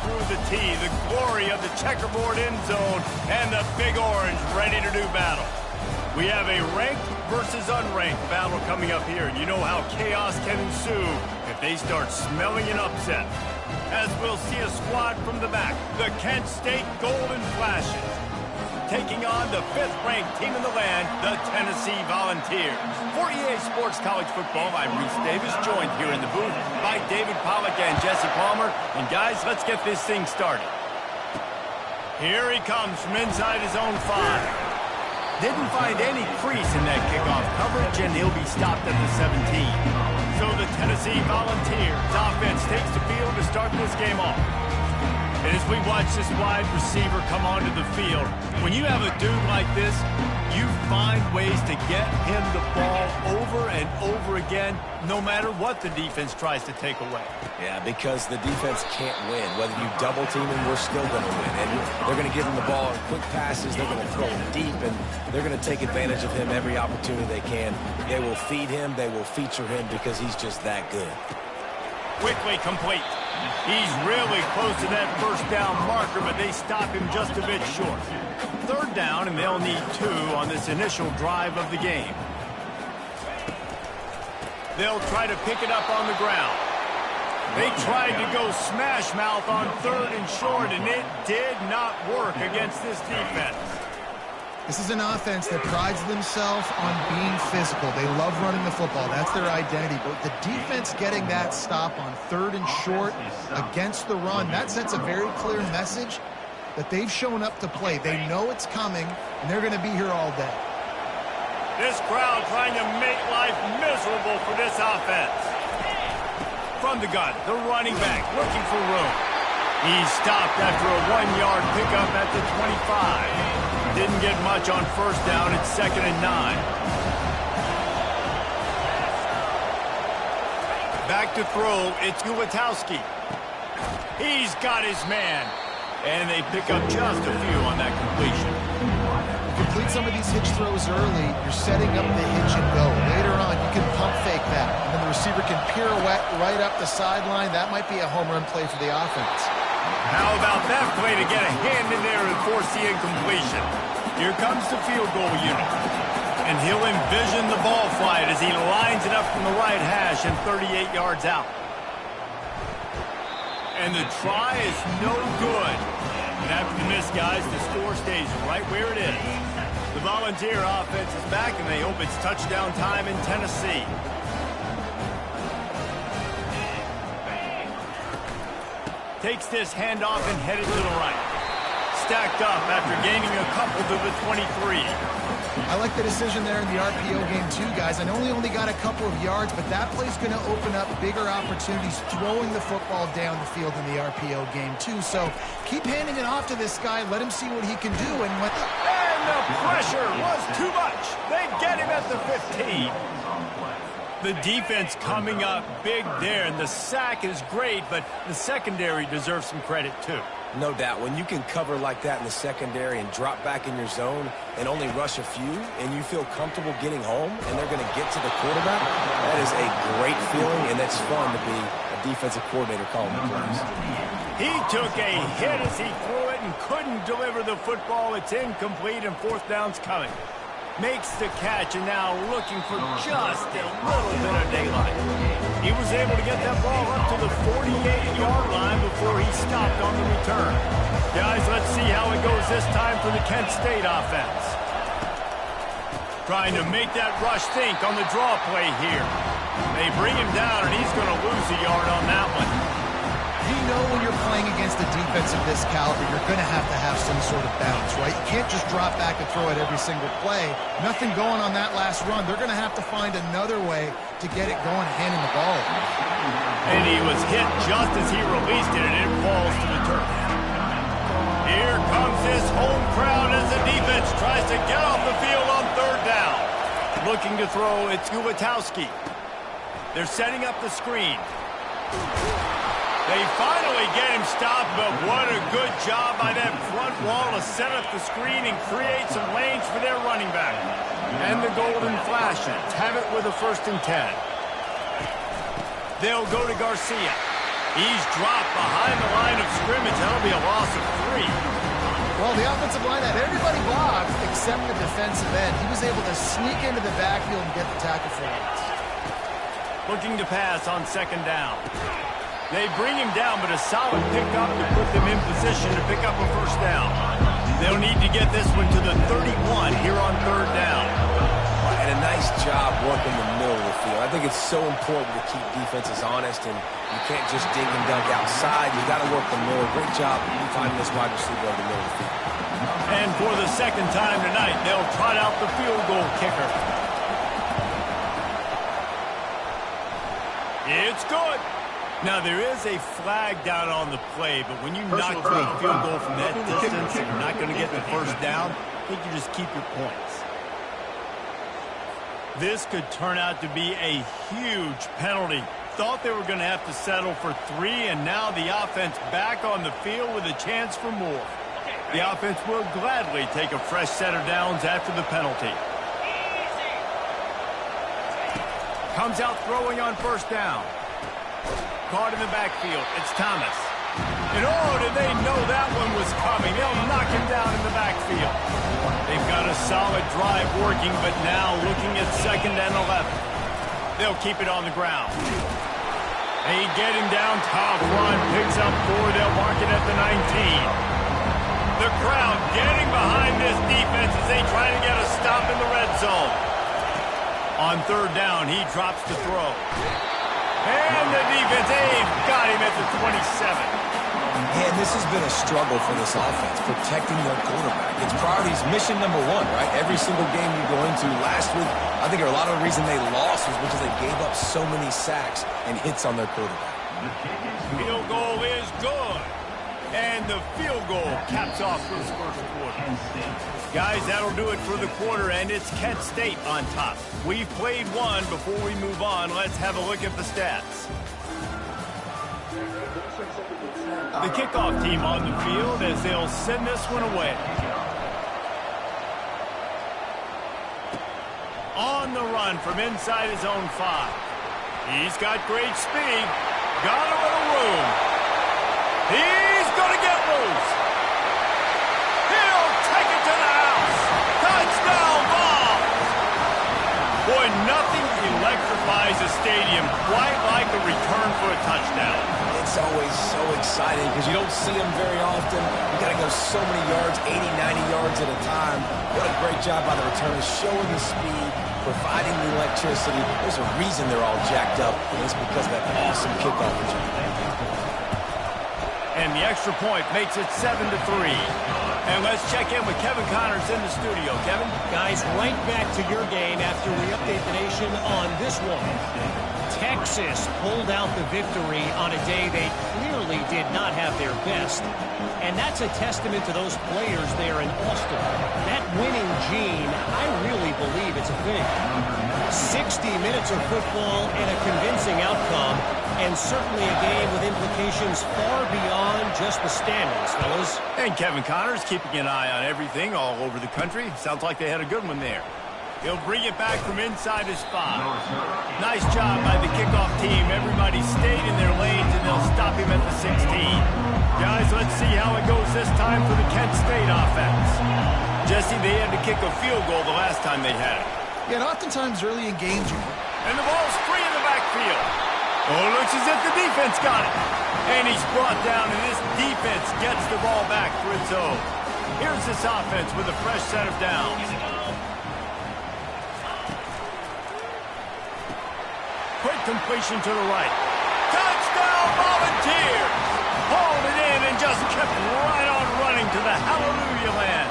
through the tee, the glory of the checkerboard end zone, and the Big Orange ready to do battle. We have a ranked versus unranked battle coming up here, and you know how chaos can ensue if they start smelling an upset. As we'll see a squad from the back, the Kent State Golden Flashes, taking on the 5th-ranked team in the land, the Tennessee Volunteers. For EA Sports College Football, I'm Reese Davis, joined here in the booth by David Pollack and Jesse Palmer. And guys, let's get this thing started. Here he comes from inside his own 5. Didn't find any crease in that kickoff coverage, and he'll be stopped at the 17. So the Tennessee Volunteers offense takes the field to start this game off. And as we watch this wide receiver come onto the field, when you have a dude like this, you find ways to get him the ball over and over again, no matter what the defense tries to take away. Yeah, because the defense can't win. Whether you double team him, we're still going to win. And they're going to give him the ball in quick passes. They're going to throw him deep, and they're going to take advantage of him every opportunity they can. They will feed him. They will feature him because he's just that good. Quickly complete. He's really close to that first down marker, but they stop him just a bit short. 3rd down, and they'll need 2 on this initial drive of the game. They'll try to pick it up on the ground. They tried to go smash mouth on 3rd and short, and it did not work against this defense. This is an offense that prides themselves on being physical. They love running the football. That's their identity. But the defense getting that stop on 3rd and short against the run, that sets a very clear message that they've shown up to play. They know it's coming, and they're going to be here all day. This crowd trying to make life miserable for this offense. From the gun, the running back looking for room. He's stopped after a 1-yard pickup at the 25. Didn't get much on 1st down. It's 2nd and 9. Back to throw. It's Gulatowski. He's got his man. And they pick up just a few on that completion. Complete some of these hitch throws early. You're setting up the hitch and go. Later on, you can pump fake that. And then the receiver can pirouette right up the sideline. That might be a home run play for the offense. How about that play to get a hand in there and force the incompletion? Here comes the field goal unit. And he'll envision the ball flight as he lines it up from the right hash and 38 yards out. And the try is no good. And after the miss, guys, the score stays right where it is. The Volunteer offense is back, and they hope it's touchdown time in Tennessee. Takes this handoff and headed to the right. Stacked up after gaining a couple to the 23. I like the decision there in the RPO game too, guys. I know he only got a couple of yards, but that play's going to open up bigger opportunities throwing the football down the field in the RPO game too. So keep handing it off to this guy. Let him see what he can do. And the pressure was too much. They get him at the 15. The defense coming up big there, and the sack is great, but the secondary deserves some credit too. No doubt. When you can cover like that in the secondary and drop back in your zone and only rush a few, and you feel comfortable getting home, and they're going to get to the quarterback, that is a great feeling, and it's fun to be a defensive coordinator calling the plays. He took a hit as he threw it and couldn't deliver the football. It's incomplete, and 4th down's coming. Makes the catch, and now looking for just a little bit of daylight. He was able to get that ball up to the 48-yard line before he stopped on the return. Guys, let's see how it goes this time for the Kent State offense. Trying to make that rush think on the draw play here. They bring him down, and he's going to lose a yard on that one. You know when you're playing against a defense of this caliber, you're going to have some sort of balance, right? You can't just drop back and throw it every single play. Nothing going on that last run. They're going to have to find another way to get it going and handing the ball. And he was hit just as he released it, and it falls to the turf. Here comes this home crowd as the defense tries to get off the field on 3rd down. Looking to throw, it's Gulatowski. They're setting up the screen. They finally get him stopped, but what a good job by that front wall to set up the screen and create some lanes for their running back. And the Golden Flashes have it with a 1st and 10. They'll go to Garcia. He's dropped behind the line of scrimmage. scrimmage. That'll be a loss of 3. Well, the offensive line had everybody blocked except the defensive end. He was able to sneak into the backfield and get the tackle for once. Looking to pass on 2nd down. They bring him down, but a solid pickup to put them in position to pick up a 1st down. They'll need to get this one to the 31 here on 3rd down. And a nice job working the middle of the field. I think it's so important to keep defenses honest, and you can't just dink and dunk outside. You got to work the middle. Great job finding this wide receiver over the middle of the field. And for the 2nd time tonight, they'll trot out the field goal kicker. It's good. Now, there is a flag down on the play, but when you knock through a field goal from that distance and you're not going to get the 1st down, I think you just keep your points. This could turn out to be a huge penalty. Thought they were going to have to settle for 3, and now the offense back on the field with a chance for more. The offense will gladly take a fresh set of downs after the penalty. Comes out throwing on 1st down. Caught in the backfield. It's Thomas. And oh, did they know that one was coming. They'll knock him down in the backfield. They've got a solid drive working, but now looking at 2nd and 11. They'll keep it on the ground. They get him down top run. Picks up 4. They'll mark it at the 19. The crowd getting behind this defense as they try to get a stop in the red zone. On 3rd down, he drops to throw. And the defense, they've got him at the 27. And this has been a struggle for this offense, protecting their quarterback. It's priorities, mission number 1, right? Every single game you go into. Last week, I think a lot of the reason they lost was because they gave up so many sacks and hits on their quarterback. Field goal is good. And the field goal caps off this 1st quarter. Guys, that'll do it for the quarter, and it's Kent State on top. We've played one. Before we move on, let's have a look at the stats. The kickoff team on the field as they'll send this one away. On the run from inside his own 5. He's got great speed. Got a little room. He's going to get loose. He'll take it to the house. Touchdown ball. Boy, nothing electrifies a stadium quite like a return for a touchdown. It's always so exciting because you don't see them very often. You got to go so many yards, 80, 90 yards at a time. What a great job by the returners, showing the speed, providing the electricity. There's a reason they're all jacked up, and it's because of that awesome kickoff return. And the extra point makes it 7-3. And let's check in with Kevin Connors in the studio. Kevin? Guys, right back to your game after we update the nation on this one. Texas pulled out the victory on a day they clearly did not have their best. And that's a testament to those players there in Austin. That winning gene, I really believe it's a thing. 60 minutes of football and a convincing outcome, and certainly a game with implications far beyond just the standings, fellas. And Kevin Connors keeping an eye on everything all over the country. Sounds like they had a good one there. He'll bring it back from inside his 5. Nice job by the kickoff team. Everybody stayed in their lanes, and they'll stop him at the 16. Guys, let's see how it goes this time for the Kent State offense. Jesse, they had to kick a field goal the last time they had it. Yeah, and oftentimes early in games. And the ball's free in the backfield. Oh, it looks as if the defense got it. And he's brought down, and this defense gets the ball back for its own. Here's this offense with a fresh set of downs. Quick completion to the right. Touchdown, Volunteers! Hauled it in and just kept right on running to the hallelujah land.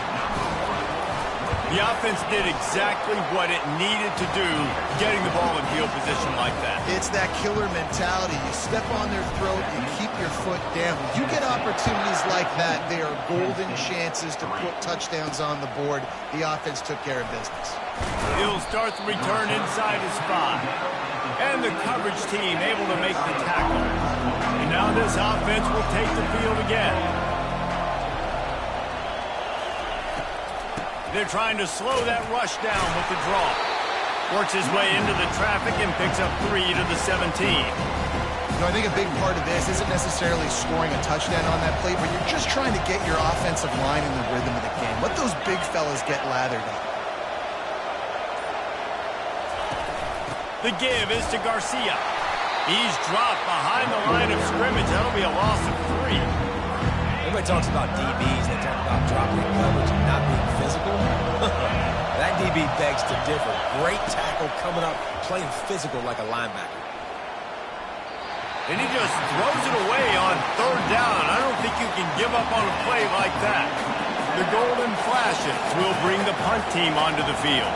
The offense did exactly what it needed to do, getting the ball in field position like that. It's that killer mentality. You step on their throat, you keep your foot down. When you get opportunities like that, they are golden chances to put touchdowns on the board. The offense took care of business. He'll start the return inside his 5. And the coverage team able to make the tackle. And now this offense will take the field again. They're trying to slow that rush down with the draw. Works his way into the traffic and picks up 3 to the 17. You know, I think a big part of this isn't necessarily scoring a touchdown on that play, but you're just trying to get your offensive line in the rhythm of the game. Let those big fellas get lathered up. The give is to Garcia. He's dropped behind the line of scrimmage. That'll be a loss of 3. Everybody talks about DBs. They talk about dropping coverage and not being physical. That DB begs to differ. Great tackle coming up, playing physical like a linebacker. And he just throws it away on 3rd down. I don't think you can give up on a play like that. The golden flashes will bring the punt team onto the field.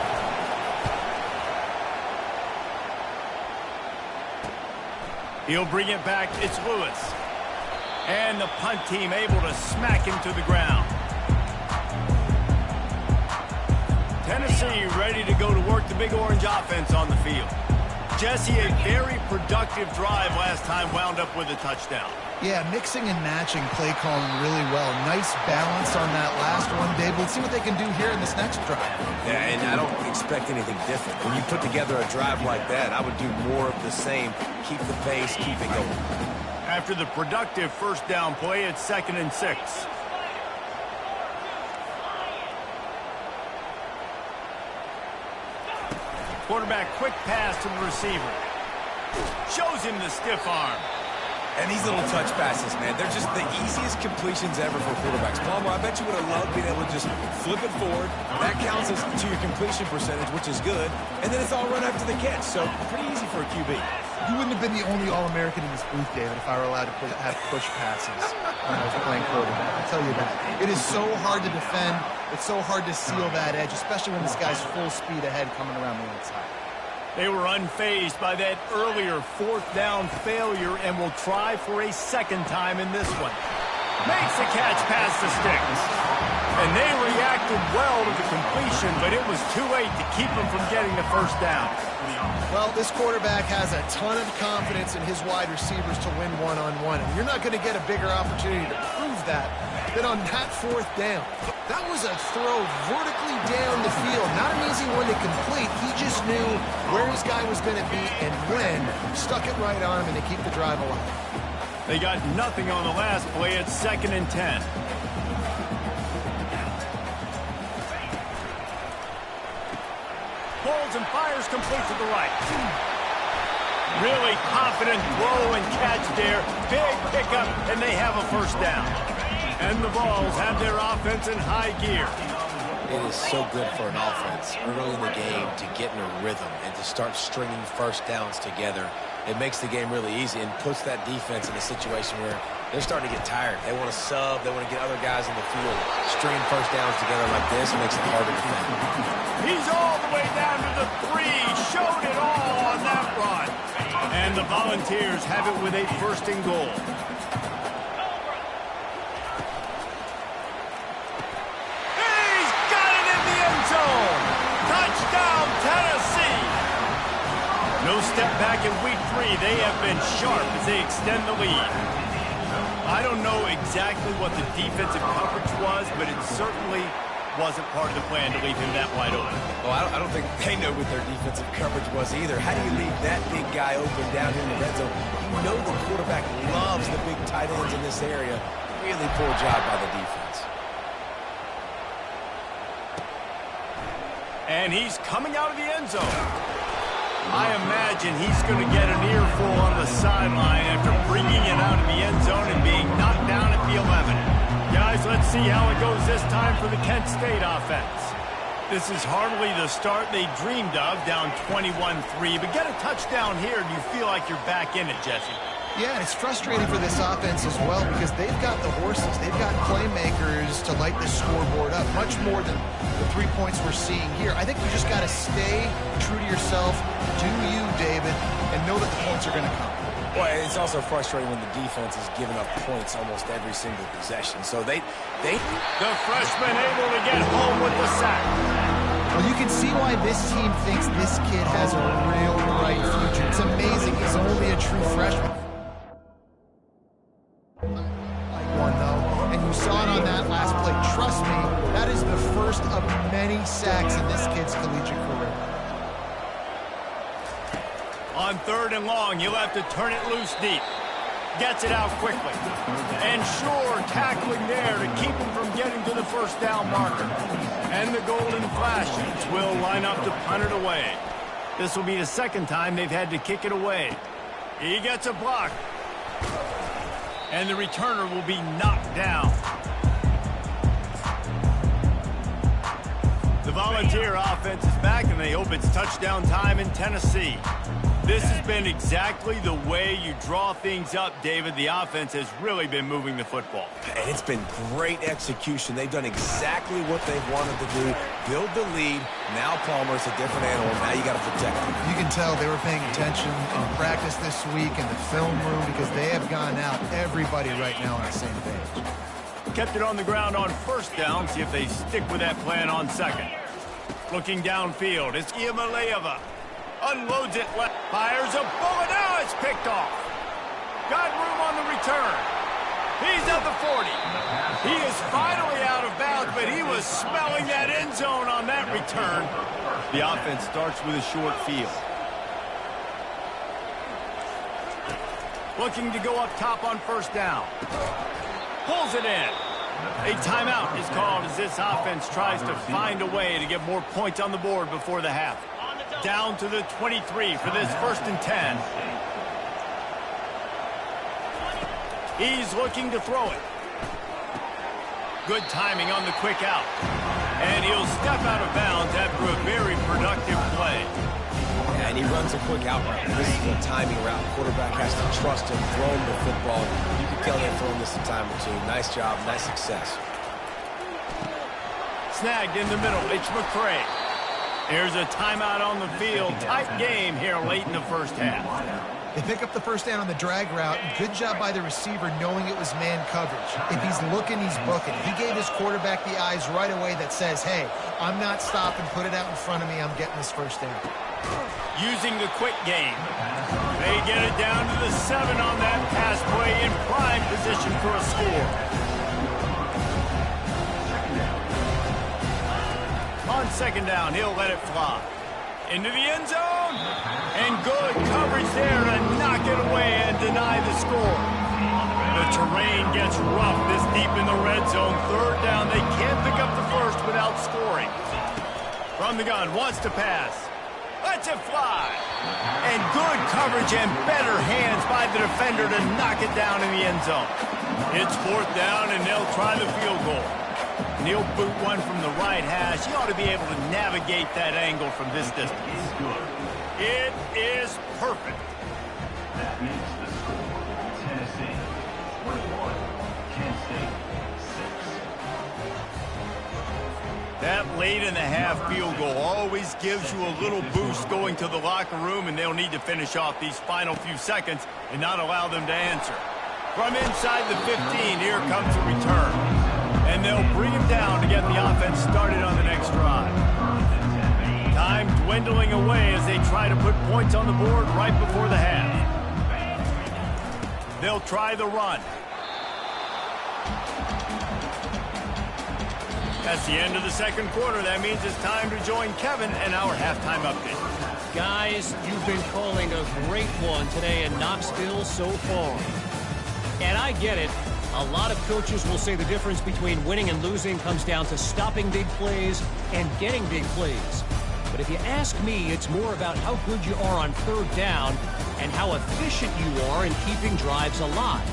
He'll bring it back. It's Lewis. And the punt team able to smack him to the ground. Tennessee ready to go to work the Big Orange offense on the field. Jesse, a very productive drive last time, wound up with a touchdown. Yeah, mixing and matching play calling really well. Nice balance on that last one, Dave. Let's see what they can do here in this next drive. Yeah, and I don't expect anything different. When you put together a drive like that, I would do more of the same. Keep the pace, keep it going. After the productive first down play, it's 2nd and 6. Quarterback, quick pass to the receiver. Shows him the stiff arm. And these little touch passes, man, they're just the easiest completions ever for quarterbacks. Palmer, I bet you would have loved being able to just flip it forward. That counts as to your completion percentage, which is good. And then it's all run after the catch, so pretty easy for a QB. You wouldn't have been the only All-American in this booth, David, if I were allowed to have push passes when I was playing quarterback. I'll tell you that. It is so hard to defend. It's so hard to seal that edge, especially when this guy's full speed ahead coming around the outside. They were unfazed by that earlier 4th down failure and will try for a 2nd time in this one. Makes the catch past the sticks. And they reacted well to the completion, but it was too late to keep them from getting the 1st down. Well, this quarterback has a ton of confidence in his wide receivers to win one-on-one, and you're not going to get a bigger opportunity to prove that than on that 4th down. That was a throw vertically down the field. Not an easy one to complete. He just knew where his guy was going to be and when. Stuck it right on him, and they keep the drive alive. They got nothing on the last play. It's 2nd and 10. Pulls and fires complete to the right. Really confident throw and catch there. Big pickup, and they have a 1st down. And the Vols have their offense in high gear. It is so good for an offense early in the game to get in a rhythm and to start stringing 1st downs together. It makes the game really easy and puts that defense in a situation where they're starting to get tired. They want to sub. They want to get other guys in the field. Stringing 1st downs together like this makes it harder to defend. He's all the way down to the 3. Showed it all on that run. And the Volunteers have it with a 1st and goal. Touchdown, Tennessee! No step back in week 3. They have been sharp as they extend the lead. I don't know exactly what the defensive coverage was, but it certainly wasn't part of the plan to leave him that wide open. Well, I don't think they know what their defensive coverage was either. How do you leave that big guy open down here in the red zone? You know the quarterback loves the big tight ends in this area. Really poor job by the defense. And he's coming out of the end zone. I imagine he's going to get an earful on the sideline after bringing it out of the end zone and being knocked down at the 11. Guys, let's see how it goes this time for the Kent State offense. This is hardly the start they dreamed of, down 21-3. But get a touchdown here, and you feel like you're back in it, Jesse. Yeah, and it's frustrating for this offense as well because they've got the horses. They've got playmakers to light the scoreboard up, much more than the 3 points we're seeing here. I think you just got to stay true to yourself, do you, David, and know that the points are going to come. Well, it's also frustrating when the defense is giving up points almost every single possession. So the freshman able to get home with the sack. Well, you can see why this team thinks this kid has a real bright future. It's amazing. He's only a true freshman. One though, and you saw it on that last play. Trust me, that is the first of many sacks in this kid's collegiate career. On 3rd and long, you'll have to turn it loose deep. Gets it out quickly. And sure, tackling there to keep him from getting to the first down marker. And the golden flashes will line up to punt it away. This will be the second time they've had to kick it away. He gets a block. And the returner will be knocked down. The Volunteer offense is back, and they hope it's touchdown time in Tennessee. This has been exactly the way you draw things up, David. The offense has really been moving the football. And it's been great execution. They've done exactly what they wanted to do. Build the lead. Now Palmer's a different animal. Now you got to protect him. You can tell they were paying attention in practice this week in the film room because they have gone out, everybody right now on the same page. Kept it on the ground on 1st down. See if they stick with that plan on 2nd. Looking downfield, it's Iamaleava. Unloads it left. Fires a bullet. Now it's picked off. Got room on the return. He's at the 40. He is finally out of bounds, but he was smelling that end zone on that return. The offense starts with a short field. Looking to go up top on 1st down. Pulls it in. A timeout is called as this offense tries to find a way to get more points on the board before the half. Down to the 23 for this 1st and 10. He's looking to throw it. Good timing on the quick out. And he'll step out of bounds after a very productive play. And he runs a quick out route. This is a timing route. Quarterback has to trust him, throw him the football. You can tell they've thrown this a time or two. Nice job, nice success. Snagged in the middle. It's McCray. Here's a timeout on the field. Tight game here late in the 1st half. They pick up the 1st down on the drag route. Good job by the receiver knowing it was man coverage. If he's looking, he's booking. He gave his quarterback the eyes right away that says, hey, I'm not stopping. Put it out in front of me. I'm getting this 1st down. Using the quick game. They get it down to the 7 on that pass play in prime position for a score. On 2nd down, he'll let it fly. Into the end zone. And good coverage there to knock it away and deny the score. The terrain gets rough this deep in the red zone. 3rd down, they can't pick up the 1st without scoring. From the gun, wants to pass. Lets it fly. And good coverage and better hands by the defender to knock it down in the end zone. It's 4th down, and they'll try the field goal. And he'll boot one from the right hash. He ought to be able to navigate that angle from this distance. It is perfect. That makes the score Tennessee 21, Kent State 6. That late in the half field goal always gives you a little boost going to the locker room, and they'll need to finish off these final few seconds and not allow them to answer. From inside the 15, here comes a return. And they'll bring him down to get the offense started on the next drive. Time dwindling away as they try to put points on the board right before the half. They'll try the run. That's the end of the 2nd quarter. That means it's time to join Kevin and our halftime update. Guys, you've been calling a great one today in Knoxville so far. And I get it. A lot of coaches will say the difference between winning and losing comes down to stopping big plays and getting big plays. But if you ask me, it's more about how good you are on 3rd down and how efficient you are in keeping drives alive.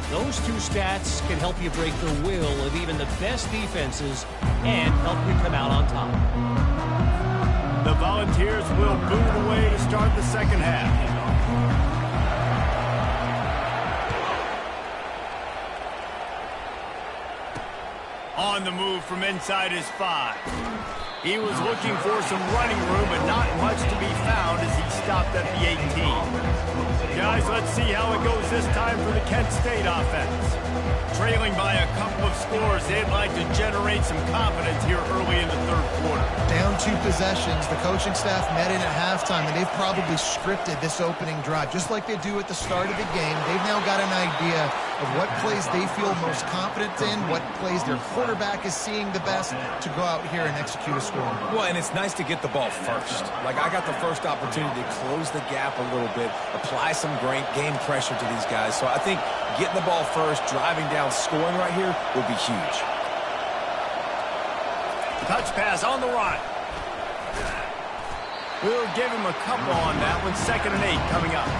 Those two stats can help you break the will of even the best defenses and help you come out on top. The Volunteers will boot away to start the 2nd half. On the move from inside his 5. He was looking for some running room, but not much to be found as he stopped at the 18. Guys, let's see how it goes this time for the Kent State offense. Trailing by a couple of scores, they'd like to generate some confidence here early in the 3rd quarter. Down 2 possessions, the coaching staff met in at halftime, and they've probably scripted this opening drive. Just like they do at the start of the game, they've now got an idea of what plays they feel most confident in, what plays their quarterback is seeing the best to go out here and execute a score. Well, and it's nice to get the ball first. Like, I got the first opportunity to close the gap a little bit, apply some great game pressure to these guys. So I think getting the ball first, driving down, scoring right here would be huge. Touch pass on the run. We'll give him a couple on that one. 2nd and 8 coming up.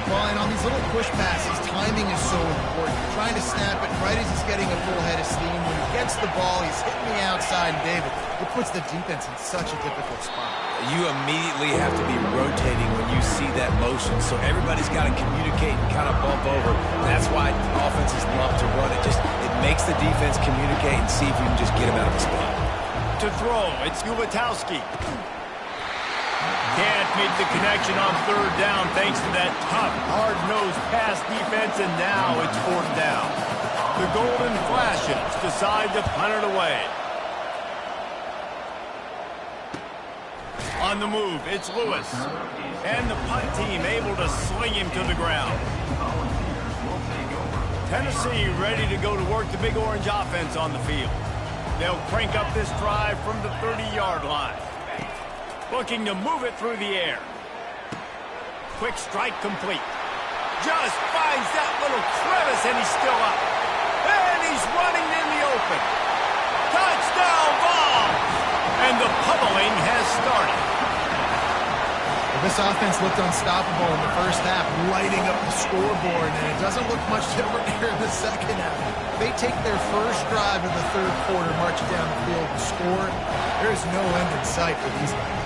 Well, and on these little push passes, timing is so important. Trying to snap it right as he's getting a full head of steam. When he gets the ball, he's hitting the outside, and David, it puts the defense in such a difficult spot. You immediately have to be rotating when you see that motion. So everybody's got to communicate and kind of bump over. That's why offenses love to run it. It makes the defense communicate and see if you can just get him out of the spot. To throw, it's Ulatowski. Can't make the connection on 3rd down thanks to that tough, hard-nosed pass defense, and now it's 4th down. The Golden Flashes decide to punt it away. On the move, it's Lewis. And the punt team able to sling him to the ground. Tennessee ready to go to work the Big Orange offense on the field. They'll crank up this drive from the 30-yard line. Looking to move it through the air. Quick strike complete. Just finds that little crevice, and he's still up. And he's running in the open. Touchdown ball! And the pummeling has started. Well, this offense looked unstoppable in the first half, lighting up the scoreboard, and it doesn't look much different here in the second half. They take their first drive in the 3rd quarter, march down the field and score. There is no end in sight for these guys.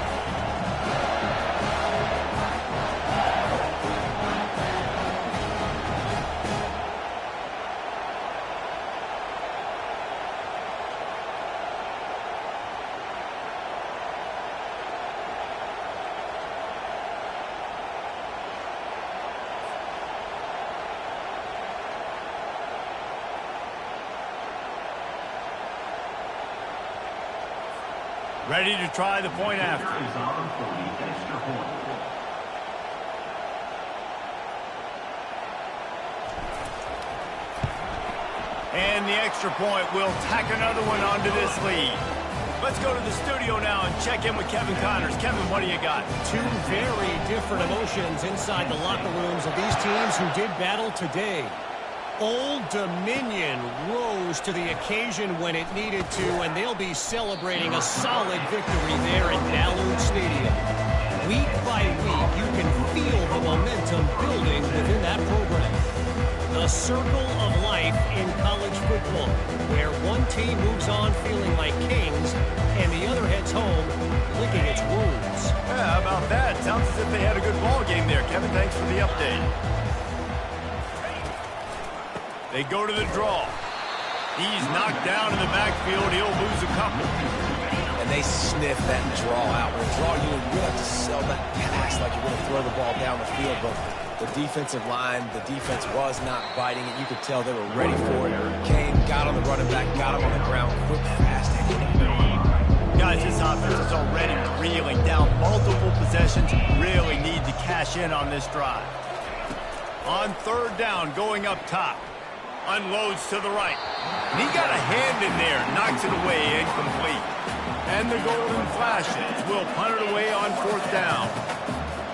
Ready to try the point after. And the extra point will tack another one onto this lead. Let's go to the studio now and check in with Kevin Connors. Kevin, what do you got? 2 very different emotions inside the locker rooms of these teams who did battle today. Old Dominion rose to the occasion when it needed to, and they'll be celebrating a solid victory there at Dallard Stadium. Week by week, you can feel the momentum building within that program. The circle of life in college football, where one team moves on feeling like kings, and the other heads home licking its wounds. Yeah, how about that? Sounds as if they had a good ball game there. Kevin, thanks for the update. They go to the draw. He's knocked down in the backfield. He'll lose a couple. And they sniff that draw out. When draw, you really have to sell that pass like you're going to throw the ball down the field. But the defensive line, the defense was not biting it. You could tell they were ready for it. Came, got on the running back, got him on the ground, quick, fast, and hit him. Guys, this offense is already reeling down multiple possessions. Really need to cash in on this drive. On 3rd down, going up top. Unloads to the right. And he got a hand in there, knocks it away, incomplete. And the Golden Flashes will punt it away on 4th down.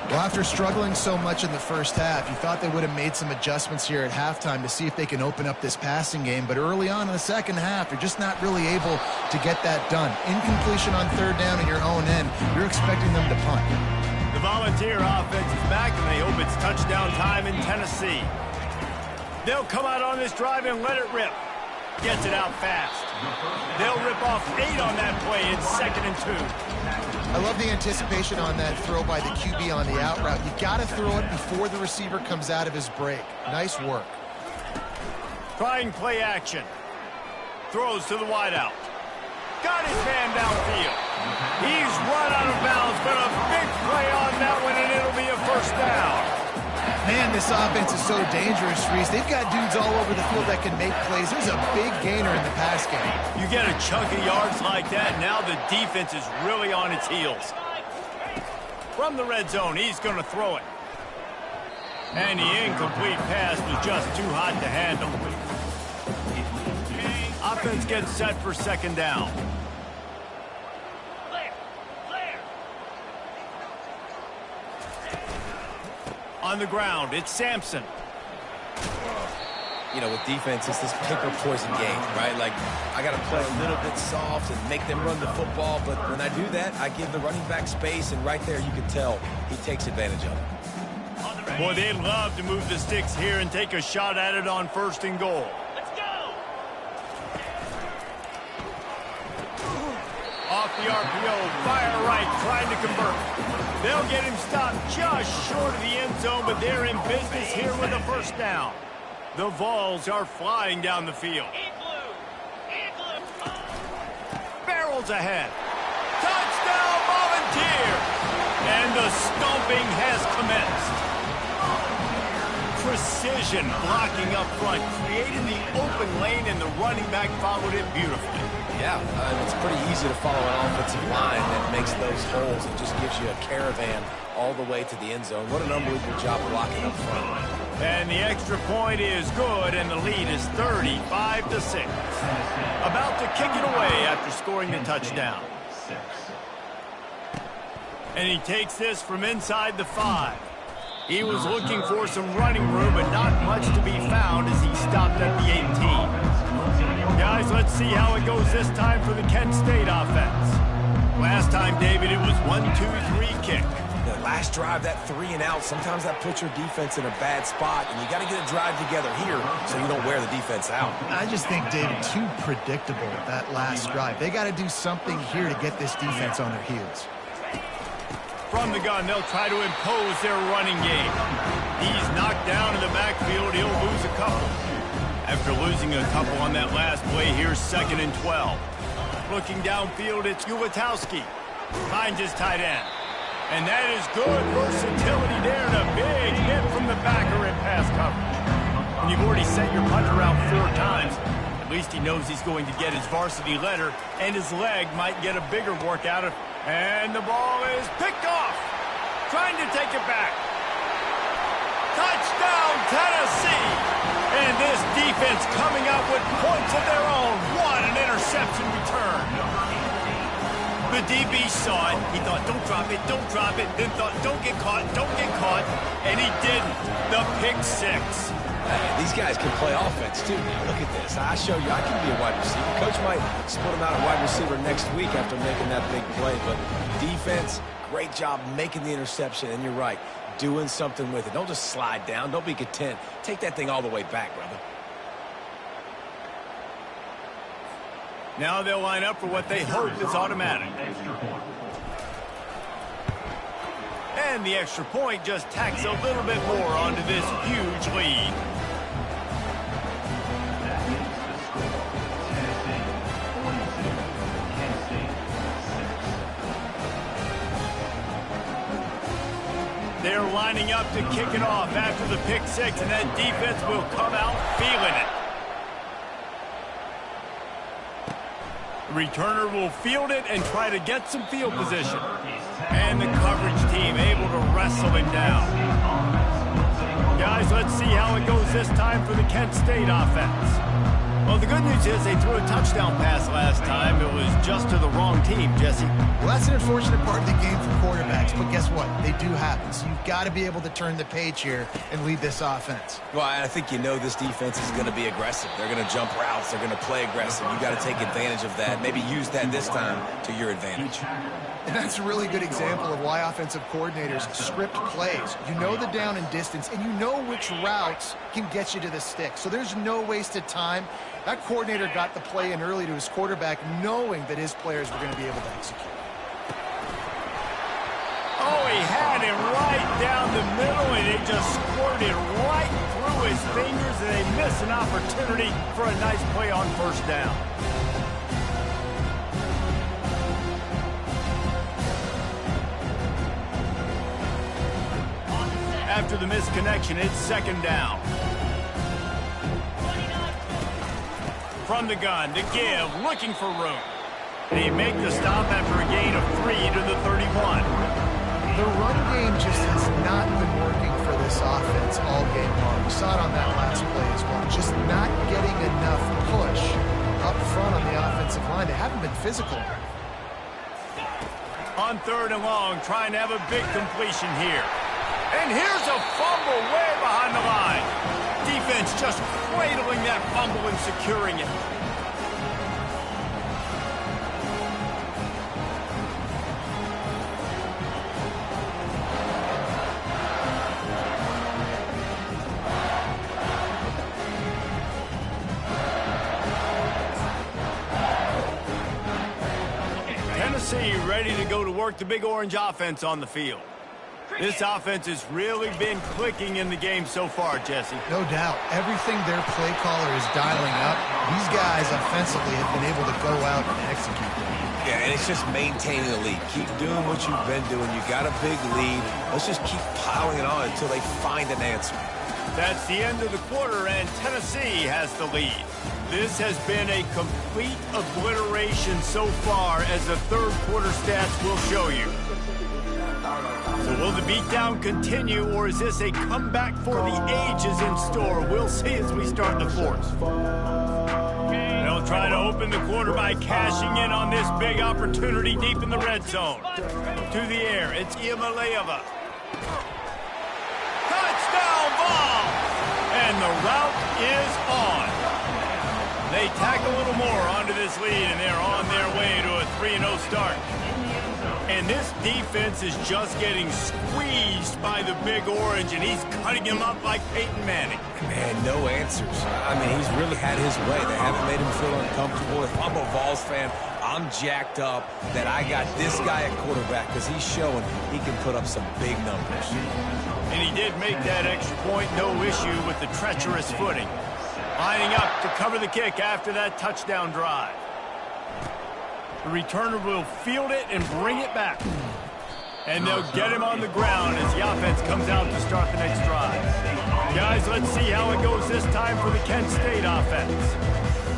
Well, after struggling so much in the first half, you thought they would have made some adjustments here at halftime to see if they can open up this passing game. But early on in the second half, they're just not really able to get that done. Incompletion on 3rd down at your own end. You're expecting them to punt. The Volunteer offense is back, and they hope it's touchdown time in Tennessee. They'll come out on this drive and let it rip. Gets it out fast. They'll rip off 8 on that play. It's 2nd and 2. I love the anticipation on that throw by the QB on the out route. You got to throw it before the receiver comes out of his break. Nice work. Trying play action. Throws to the wideout. Got his man downfield. He's run out of bounds, but a big play on that one, and it'll be a 1st down. Man, this offense is so dangerous, Reese. They've got dudes all over the field that can make plays. There's a big gainer in the pass game. You get a chunk of yards like that, now the defense is really on its heels. From the red zone, he's going to throw it. And the incomplete pass was just too hot to handle. Offense gets set for second down. On the ground, it's Sampson. You know, with defense, it's this pick or poison game, right? Like, I got to play a little bit soft and make them run the football, but when I do that, I give the running back space, and right there you can tell he takes advantage of it. Boy, they'd love to move the sticks here and take a shot at it on 1st and goal. Let's go! Off the RPO, fire right, trying to convert. They'll get him stopped just short of the end zone, but they're in business here with a first down. The Vols are flying down the field. Barrels ahead. Touchdown, Volunteer! And the stomping has commenced. Precision blocking up front, created the open lane, and the running back followed it beautifully. Yeah, it's pretty easy to follow an offensive line that makes those holes and just gives you a caravan all the way to the end zone. What an unbelievable job blocking up front. And the extra point is good, and the lead is 35-6. About to kick it away after scoring the touchdown. And he takes this from inside the 5. He was looking for some running room, but not much to be found as he stopped at the 18. Guys, let's see how it goes this time for the Kent State offense. Last time, David, it was 1-2-3 kick. The last drive, that 3 and out, sometimes that puts your defense in a bad spot, and you got to get a drive together here so you don't wear the defense out. I just think, David, too predictable, that last drive. They got to do something here to get this defense on their heels. From the gun, they'll try to impose their running game. He's knocked down in the backfield. He'll lose a couple. After losing a couple on that last play, here's 2nd and 12. Looking downfield, it's Ulatowski. Finds his tight end. And that is good versatility there, and a big hit from the backer in pass coverage. When you've already sent your punter out 4 times, at least he knows he's going to get his varsity letter, and his leg might get a bigger workout. And the ball is picked off. Trying to take it back. Touchdown, Tennessee! And this defense coming up with points of their own. What an interception return. The DB saw it. He thought, don't drop it, don't drop it. Then thought, don't get caught, don't get caught. And he didn't. The pick 6. These guys can play offense, too. Now, look at this. I show you I can be a wide receiver. Coach might split him out at wide receiver next week after making that big play. But defense, great job making the interception. And you're right, doing something with it. Don't just slide down. Don't be content. Take that thing all the way back, brother. Now they'll line up for what they hope is automatic. And the extra point just tacks a little bit more onto this huge lead. They're lining up to kick it off after the pick 6, and that defense will come out feeling it. The returner will field it and try to get some field position. And the coverage team able to wrestle him down. Guys, let's see how it goes this time for the Kent State offense. Well, the good news is they threw a touchdown pass last time. It was just to the wrong team, Jesse. Well, that's an unfortunate part of the game for quarterbacks, but guess what? They do happen. So you've got to be able to turn the page here and lead this offense. Well, I think you know this defense is going to be aggressive. They're going to jump routes. They're going to play aggressive. You've got to take advantage of that. Maybe use that this time to your advantage. And that's a really good example of why offensive coordinators script plays. You know the down and distance, and you know which routes can get you to the stick. So there's no wasted time. That coordinator got the play in early to his quarterback, knowing that his players were going to be able to execute. Oh, he had him right down the middle, and it just squirted right through his fingers, and they miss an opportunity for a nice play on first down. After the misconnection, it's second down. From the gun to give, looking for room. They make the stop after a gain of 3 to the 31. The run game just has not been working for this offense all game long. We saw it on that last play as well. Just not getting enough push up front on the offensive line. They haven't been physical. On 3rd and long, trying to have a big completion here. And here's a fumble way behind the line. Defense just cradling that fumble and securing it. Tennessee ready to go to work the Big Orange offense on the field. This offense has really been clicking in the game so far, Jesse. No doubt. Everything their play caller is dialing up, these guys offensively have been able to go out and execute them. Yeah, and it's just maintaining the lead. Keep doing what you've been doing. You got a big lead. Let's just keep piling it on until they find an answer. That's the end of the quarter, and Tennessee has the lead. This has been a complete obliteration so far, as the third quarter stats will show you. So will the beatdown continue, or is this a comeback for the ages in store? We'll see as we start the fourth. They'll try to open the quarter by cashing in on this big opportunity deep in the red zone. To the air, it's Iamaleava. Touchdown ball! And the route is on. They tack a little more onto this lead, and they're on their way to a 3-0 start. And this defense is just getting squeezed by the Big Orange, and he's cutting him up like Peyton Manning. Man, no answers. I mean, he's really had his way. They haven't made him feel uncomfortable. If I'm a Vols fan, I'm jacked up that I got this guy at quarterback, because he's showing he can put up some big numbers. And he did make that extra point, no issue with the treacherous footing. Lining up to cover the kick after that touchdown drive. The returner will field it and bring it back. And they'll get him on the ground as the offense comes out to start the next drive. Guys, let's see how it goes this time for the Kent State offense.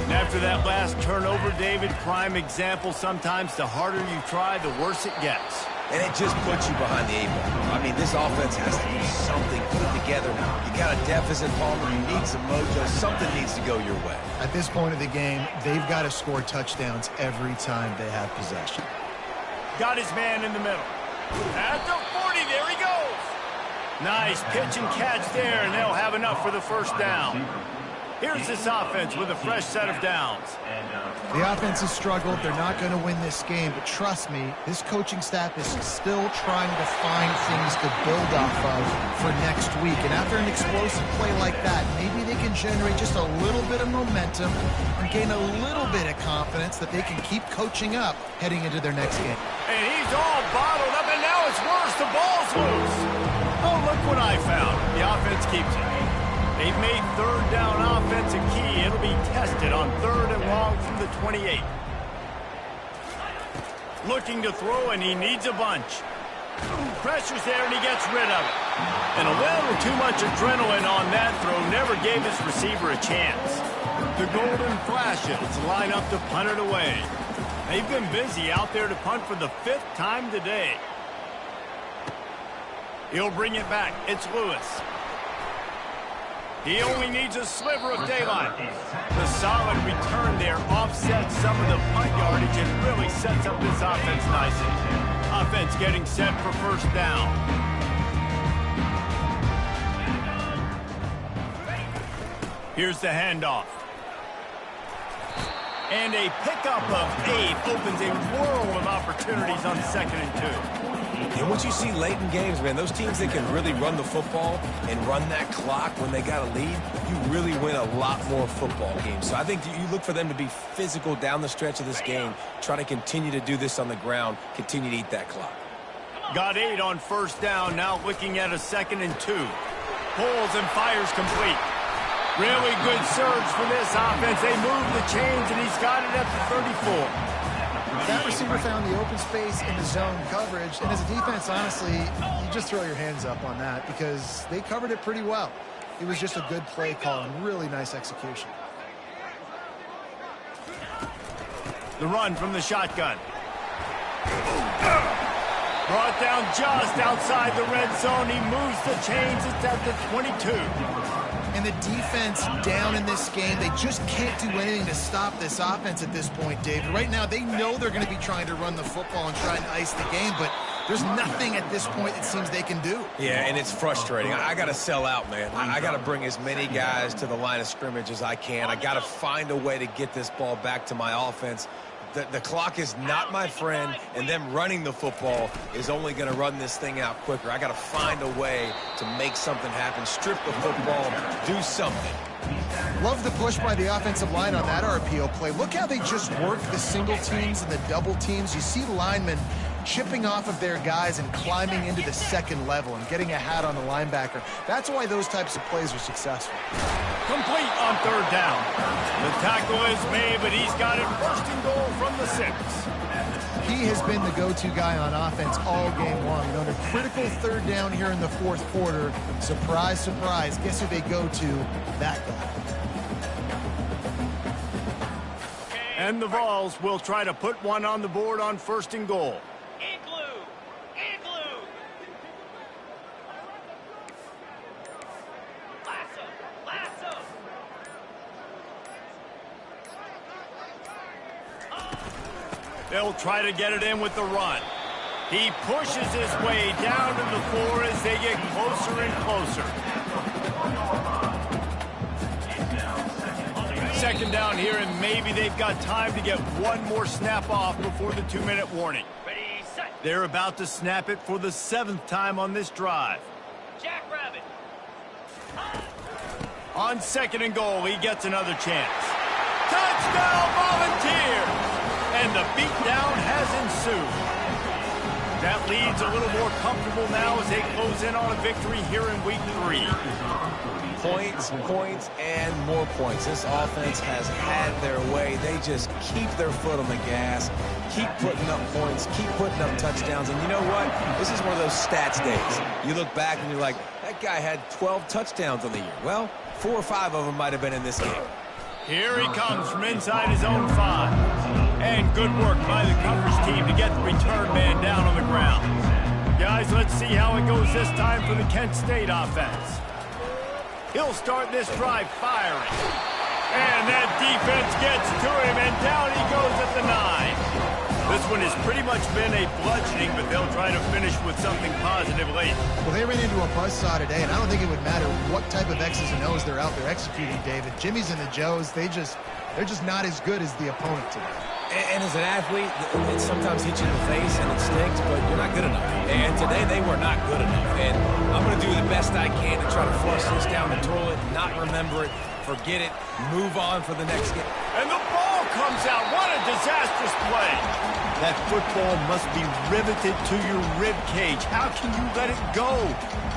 And after that last turnover, David, prime example, sometimes the harder you try, the worse it gets. And it just puts you behind the 8-ball. I mean, this offense has to do something, put it together. You got a deficit, Palmer. You need some mojo. Something needs to go your way. At this point of the game, they've got to score touchdowns every time they have possession. Got his man in the middle. At the 40, there he goes. Nice pitch and catch there, and they'll have enough for the first down. Here's this offense with a fresh set of downs. The offense has struggled. They're not going to win this game, but trust me, this coaching staff is still trying to find things to build off of for next week. And after an explosive play like that, maybe they can generate just a little bit of momentum and gain a little bit of confidence that they can keep coaching up heading into their next game. And he's all bottled up, and now it's worse. The ball's loose. Oh, look what I found. The offense keeps it. They've made third down offense a key. It'll be tested on 3rd and long from the 28. Looking to throw, and he needs a bunch. Pressure's there, and he gets rid of it. And a little too much adrenaline on that throw never gave his receiver a chance. The Golden Flashes line up to punt it away. They've been busy out there to punt for the 5th time today. He'll bring it back. It's Lewis. He only needs a sliver of daylight. The solid return there offsets some of the punt yardage and really sets up this offense nicely. Offense getting set for first down. Here's the handoff. And a pickup of 8 opens a world of opportunities on 2nd and 2. And what you see late in games, man, those teams that can really run the football and run that clock when they got a lead, you really win a lot more football games. So I think you look for them to be physical down the stretch of this game, try to continue to do this on the ground, continue to eat that clock. Got 8 on first down, now looking at a 2nd and 2. Pulls and fires complete. Really good surge for this offense. They move the chains, and he's got it at the 34. That receiver found the open space in the zone coverage, and as a defense, honestly, you just throw your hands up on that because they covered it pretty well. It was just a good play call and really nice execution. The run from the shotgun. Brought down just outside the red zone. He moves the chains. It's at the 22. And the defense down in this game, they just can't do anything to stop this offense at this point, David. Right now, they know they're going to be trying to run the football and try and ice the game, but there's nothing at this point it seems they can do. Yeah, and it's frustrating. I got to sell out, man. I got to bring as many guys to the line of scrimmage as I can. I got to find a way to get this ball back to my offense. The clock is not my friend, and them running the football is only going to run this thing out quicker. I got to find a way to make something happen, strip the football, do something. Love the push by the offensive line on that RPO play. Look how they just work the single teams and the double teams. You see linemen chipping off of their guys and climbing into the second level and getting a hat on the linebacker. That's why those types of plays are successful. Complete on third down. The tackle is made, but he's got it first and goal from the 6. He has been the go-to guy on offense all game long. And on a critical third down here in the fourth quarter, surprise, surprise, guess who they go to? That guy. And the Vols will try to put one on the board on first and goal. They'll try to get it in with the run. He pushes his way down to the floor as they get closer and closer. Second down here, and maybe they've got time to get one more snap off before the 2-minute warning. They're about to snap it for the 7th time on this drive. Jackrabbit. On second and goal, he gets another chance. Touchdown, Volunteers! And the beatdown has ensued. That lead's a little more comfortable now as they close in on a victory here in week 3. Points, points, and more points. This offense has had their way. They just keep their foot on the gas, keep putting up points, keep putting up touchdowns. And you know what? This is one of those stats days. You look back and you're like, that guy had 12 touchdowns on the year. Well, 4 or 5 of them might have been in this game. Here he comes from inside his own 5. And good work by the coverage team to get the return man down on the ground. Guys, let's see how it goes this time for the Kent State offense. He'll start this drive firing. And that defense gets to him, and down he goes at the 9. This one has pretty much been a bludgeoning, but they'll try to finish with something positive late. Well, they ran into a buzzsaw today, and I don't think it would matter what type of X's and O's they're out there executing, David. Jimmy's and the Joes, they're just not as good as the opponent today. And as an athlete, it sometimes hits you in the face and it stinks, but you're not good enough. And today they were not good enough. And I'm going to do the best I can to try to flush this down the toilet, not remember it, forget it, move on for the next game. And the ball comes out. What a disastrous play. That football must be riveted to your rib cage. How can you let it go?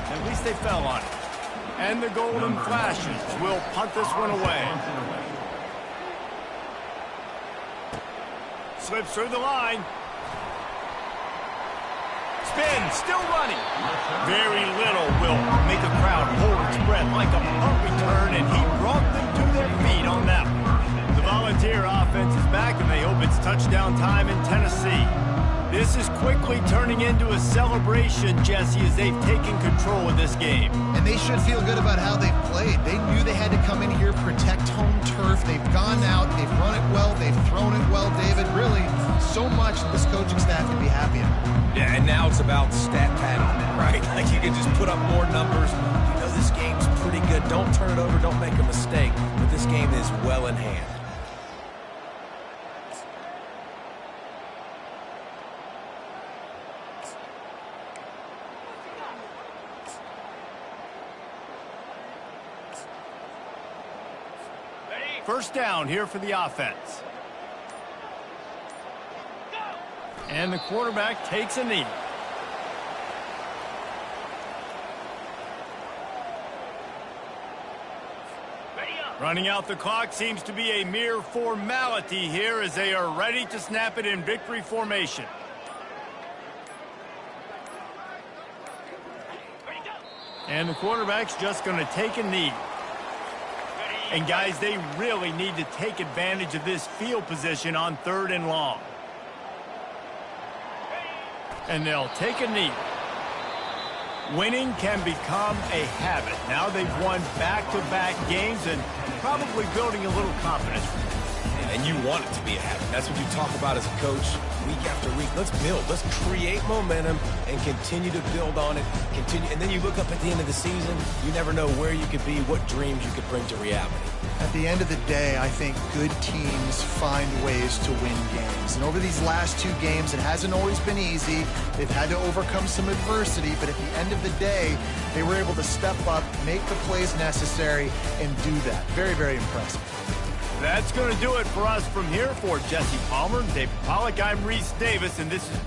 At least they fell on it. And the golden flashes will punt this one away. Slips through the line. Spin, still running. Very little will make a crowd hold its breath like a punt return, and he brought them to their feet on that one. The Volunteer offense is back, and they hope it's touchdown time in Tennessee. This is quickly turning into a celebration, Jesse, as they've taken control of this game. And they should feel good about how they've played. They knew they had to come in here, protect home turf. They've gone out, they've run it well, they've thrown it well, David. Really, so much that this coaching staff can be happy about. Yeah, and now it's about stat padding, right? Like you can just put up more numbers. You know this game's pretty good. Don't turn it over, don't make a mistake. But this game is well in hand. First down here for the offense. And the quarterback takes a knee. Running out the clock seems to be a mere formality here as they are ready to snap it in victory formation. And the quarterback's just going to take a knee. And guys, they really need to take advantage of this field position on 3rd and long. And they'll take a knee. Winning can become a habit. Now they've won back-to-back games and probably building a little confidence. And you want it to be a habit. That's what you talk about as a coach week after week. Let's build. Let's create momentum and continue to build on it. And then you look up at the end of the season, you never know where you could be, what dreams you could bring to reality. At the end of the day, I think good teams find ways to win games. And over these last 2 games, it hasn't always been easy. They've had to overcome some adversity, but at the end of the day, they were able to step up, make the plays necessary, and do that. Very, very impressive. That's going to do it for us from here. For Jesse Palmer, David Pollack, I'm Reese Davis, and this is